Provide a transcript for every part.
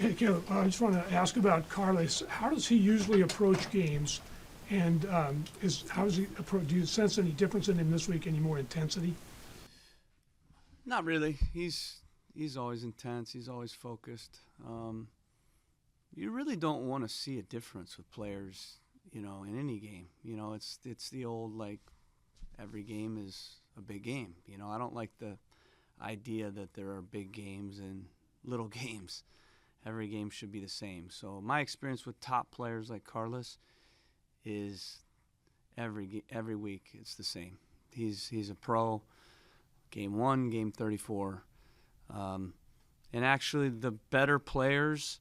Hey, Caleb, I just want to ask about Carlos. How does he usually approach games? And how does he approach? Do you sense any difference in him this week? Any more intensity? Not really. He's always intense. He's always focused. You really don't want to see a difference with players, in any game. It's the old, like, every game is a big game. I don't like the idea that there are big games and little games. Every game should be the same. So my experience with top players like Carlos is every week it's the same. He's a pro. Game 1, game 34. And actually the better players,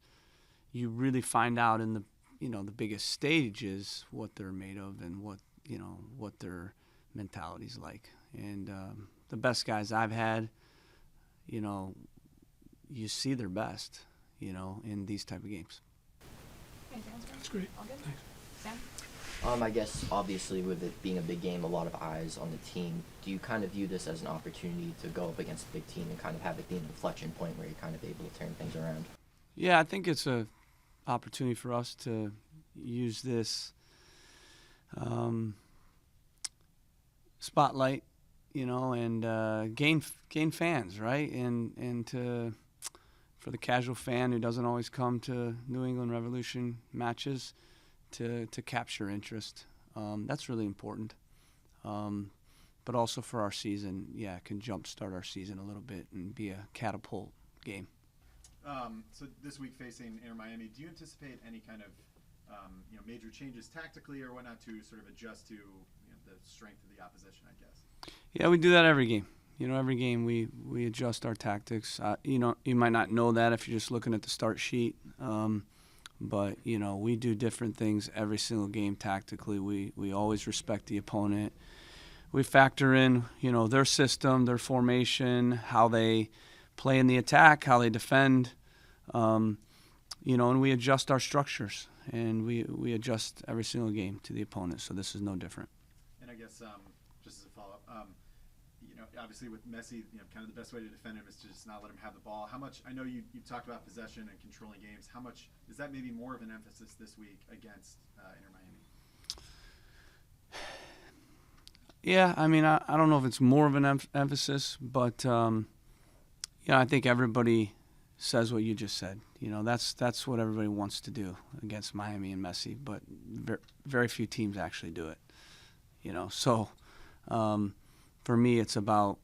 you really find out in the biggest stages what they're made of and what their mentality's like. And the best guys I've had, you see their best, in these type of games. That's great. All good? Thanks. Sam? I guess obviously with it being a big game, a lot of eyes on the team. Do you kind of view this as an opportunity to go up against a big team and kind of have it be an inflection point where you're kind of able to turn things around? Yeah, I think it's a opportunity for us to use this spotlight, and gain fans, right? And for the casual fan who doesn't always come to New England Revolution matches, to capture interest. That's really important. But also for our season, it can jumpstart our season a little bit and be a catapult game. So this week facing Inter Miami, do you anticipate any kind of major changes tactically or whatnot to sort of adjust to the strength of the opposition, I guess? Yeah, we do that every game. Every game we adjust our tactics. You might not know that if you're just looking at the start sheet. But, we do different things every single game tactically. We always respect the opponent. We factor in, their system, their formation, how they play in the attack, how they defend, and we adjust our structures. And we adjust every single game to the opponent, so this is no different. And I guess just as a follow-up, obviously with Messi, kind of the best way to defend him is to just not let him have the ball. How much, I know you talked about possession and controlling games, how much is that maybe more of an emphasis this week against Inter Miami? Yeah, I don't know if it's more of an emphasis, but I think everybody says what you just said. That's what everybody wants to do against Miami and Messi, but very few teams actually do it. So for me, it's about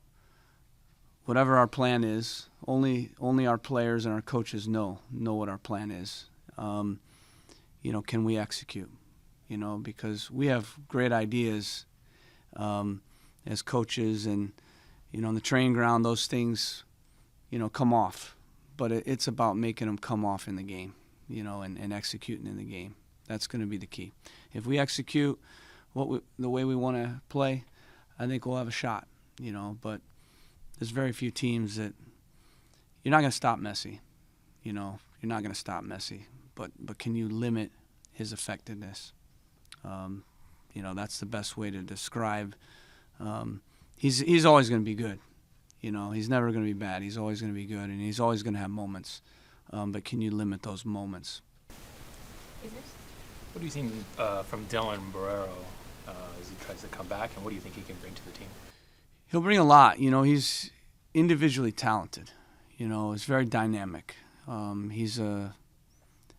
whatever our plan is. Only our players and our coaches know what our plan is. Can we execute? Because we have great ideas as coaches, and on the training ground, those things come off. But it's about making them come off in the game, and executing in the game. That's going to be the key. If we execute the way we want to play, I think we'll have a shot, but there's very few teams that you're not going to stop Messi, you're not going to stop Messi, but can you limit his effectiveness? That's the best way to describe. He's always going to be good, he's never going to be bad. He's always going to be good, and he's always going to have moments, but can you limit those moments? What do you think from Dylan Barrero as he tries to come back, and what do you think he can bring to the team? He'll bring a lot. He's individually talented. He's very dynamic. He's a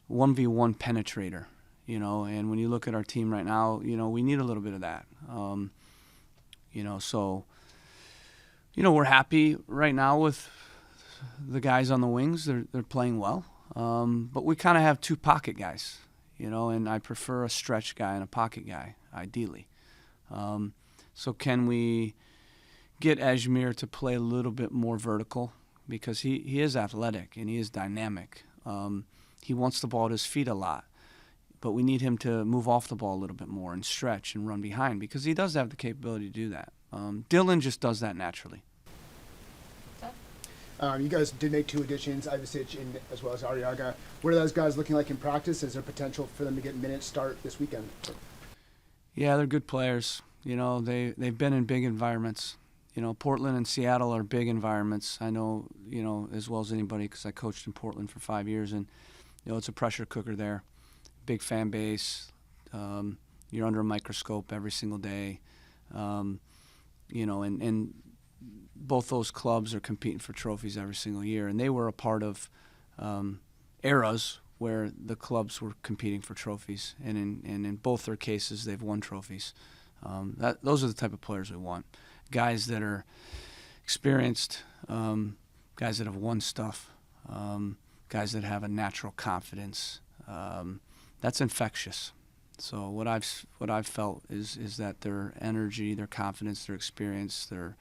1v1 penetrator, and when you look at our team right now, we need a little bit of that. So we're happy right now with the guys on the wings. They're playing well. But we kind of have two pocket guys, and I prefer a stretch guy and a pocket guy, ideally. So can we get Ajmer to play a little bit more vertical? Because he is athletic and he is dynamic. He wants the ball at his feet a lot. But we need him to move off the ball a little bit more and stretch and run behind, because he does have the capability to do that. Dylan just does that naturally. You guys did make 2 additions, Ivicic and as well as Arriaga. What are those guys looking like in practice? Is there potential for them to get minutes start this weekend? Yeah, they're good players. They've been in big environments. Portland and Seattle are big environments. I know, as well as anybody because I coached in Portland for 5 years, and it's a pressure cooker there. Big fan base. You're under a microscope every single day. And both those clubs are competing for trophies every single year, and they were a part of eras where the clubs were competing for trophies, and in both their cases they've won trophies. Those are the type of players we want. Guys that are experienced, guys that have won stuff, guys that have a natural confidence. That's infectious. So what I've felt is that their energy, their confidence, their experience, their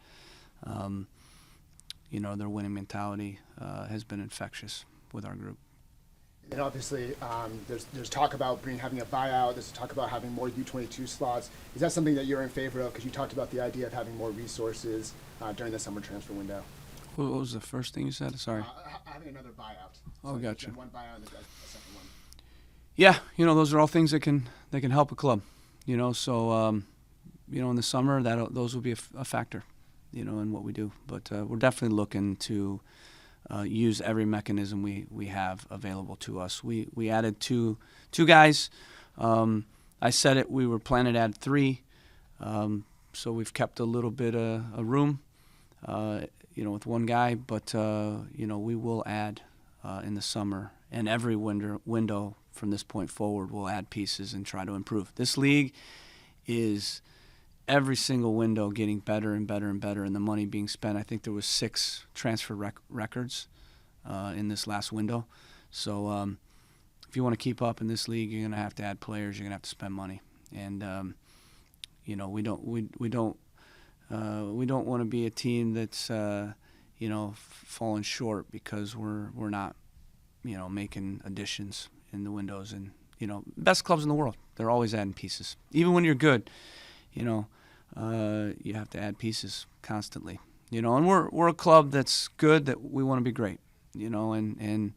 winning mentality has been infectious with our group. And obviously, there's talk about having a buyout. There's talk about having more U22 slots. Is that something that you're in favor of? Because you talked about the idea of having more resources during the summer transfer window. What was the first thing you said? Sorry. Having another buyout. Oh, So gotcha. One buyout and a second one. Yeah, those are all things that can help a club. So in the summer those will be a factor, in what we do. But we're definitely looking to use every mechanism we have available to us. We added two guys. I said it. We were planning to add 3. So we've kept a little bit of room, with one guy. But we will add in the summer, and every window from this point forward, we'll add pieces and try to improve. This league is every single window getting better and better and better, and the money being spent. I think there was 6 transfer records in this last window. So if you want to keep up in this league, you're going to have to add players. You're going to have to spend money, and we don't want to be a team that's falling short because we're not making additions in the windows. And best clubs in the world, they're always adding pieces. Even when you're good, you have to add pieces constantly. And we're a club that's good, that we want to be great. And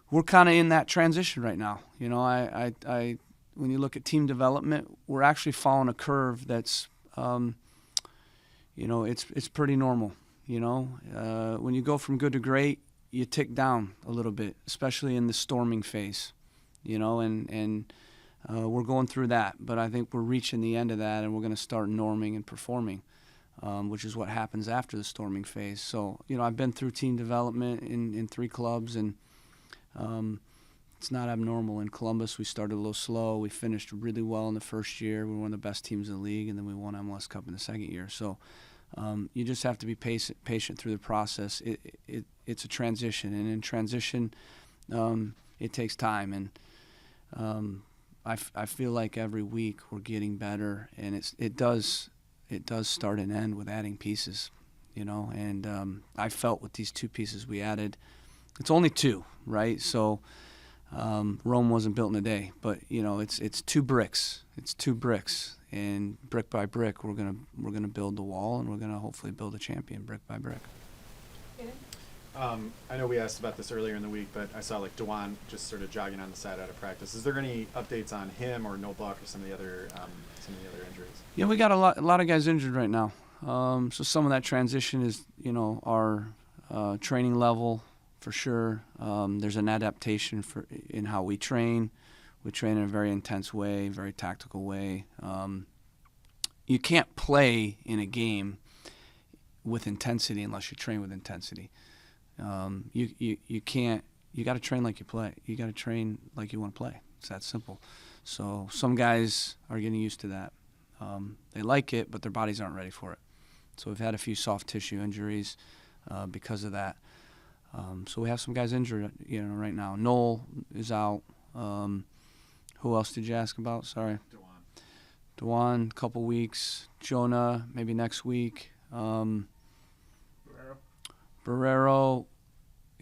we're kind of in that transition right now. I when you look at team development, we're actually following a curve that's it's pretty normal. When you go from good to great, you tick down a little bit, especially in the storming phase, and we're going through that. But I think we're reaching the end of that, and we're going to start norming and performing, which is what happens after the storming phase. So, I've been through team development in 3 clubs, and it's not abnormal. In Columbus, we started a little slow. We finished really well in the first year. We were one of the best teams in the league, and then we won MLS Cup in the second year. So you just have to be patient through the process. It's a transition, and in transition, it takes time. And I feel like every week we're getting better, and it does start and end with adding pieces, And I felt with these 2 pieces we added, it's only 2, right? So Rome wasn't built in a day, but it's 2 bricks. It's 2 bricks, and brick by brick, we're gonna build the wall, and we're gonna hopefully build a champion brick by brick. I know we asked about this earlier in the week, but I saw Dewan just sort of jogging on the side out of practice. Is there any updates on him or Noblock or some of the other injuries? Yeah, we got a lot of guys injured right now. So some of that transition is our training level for sure. There's an adaptation in how we train. We train in a very intense way, very tactical way. You can't play in a game with intensity unless you train with intensity. You can't. You got to train like you play. You got to train like you want to play. It's that simple. So some guys are getting used to that. They like it, but their bodies aren't ready for it. So we've had a few soft tissue injuries because of that. So we have some guys injured, right now. Noel is out. Who else did you ask about? Sorry. Dewan, couple weeks. Jonah, maybe next week. Barrero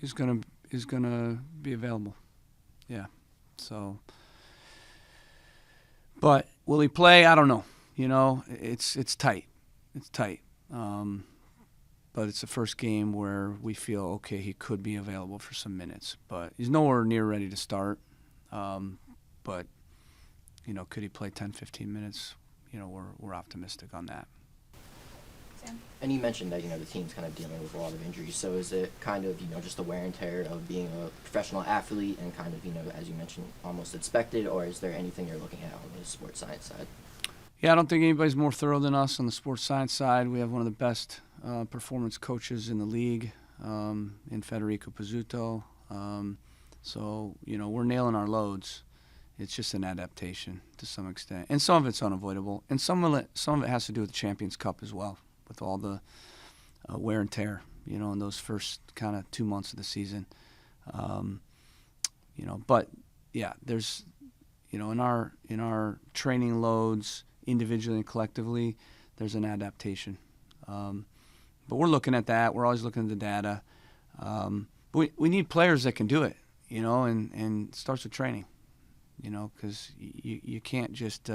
is gonna be available. Yeah. So, but will he play? I don't know. It's tight. It's tight. But it's the first game where we feel okay. He could be available for some minutes, but he's nowhere near ready to start. But could he play 10, 15 minutes? We're optimistic on that. Sam. And you mentioned that, the team's kind of dealing with a lot of injuries. So is it kind of, just the wear and tear of being a professional athlete and kind of, as you mentioned, almost expected, or is there anything you're looking at on the sports science side? Yeah, I don't think anybody's more thorough than us on the sports science side. We have one of the best performance coaches in the league, in Federico Pizzuto. So, we're nailing our loads. It's just an adaptation to some extent. And some of it's unavoidable. And some of it has to do with the Champions Cup as well, with all the wear and tear, in those first kind of 2 months of the season. But, yeah, there's, in our training loads, individually and collectively, there's an adaptation. But we're looking at that. We're always looking at the data. But we need players that can do it, and it starts with training, because you can't just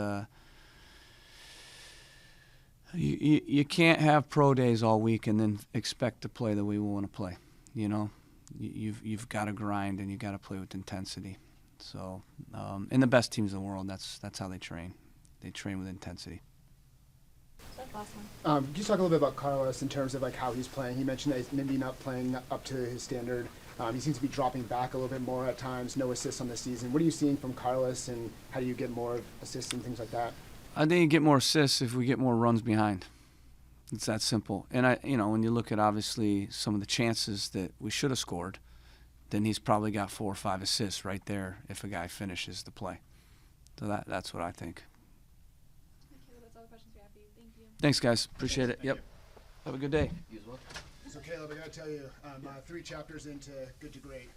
you can't have pro days all week and then expect to play the way we want to play. You've got to grind and you've got to play with intensity. So, and the best teams in the world, that's how they train. They train with intensity. Last one. Can you talk a little bit about Carlos in terms of like how he's playing? He mentioned that he's maybe not playing up to his standard. He seems to be dropping back a little bit more at times. No assists on the season. What are you seeing from Carlos, and how do you get more assists and things like that? I think you get more assists if we get more runs behind. It's that simple. And when you look at obviously some of the chances that we should have scored, then he's probably got 4 or 5 assists right there if a guy finishes the play. So that's what I think. Okay, that's all the questions we have for you. Thank you. Thanks, guys. Appreciate it. Thank Yep. you. Have a good day. You as well? So Caleb, I gotta tell you, I'm 3 chapters into Good to Great.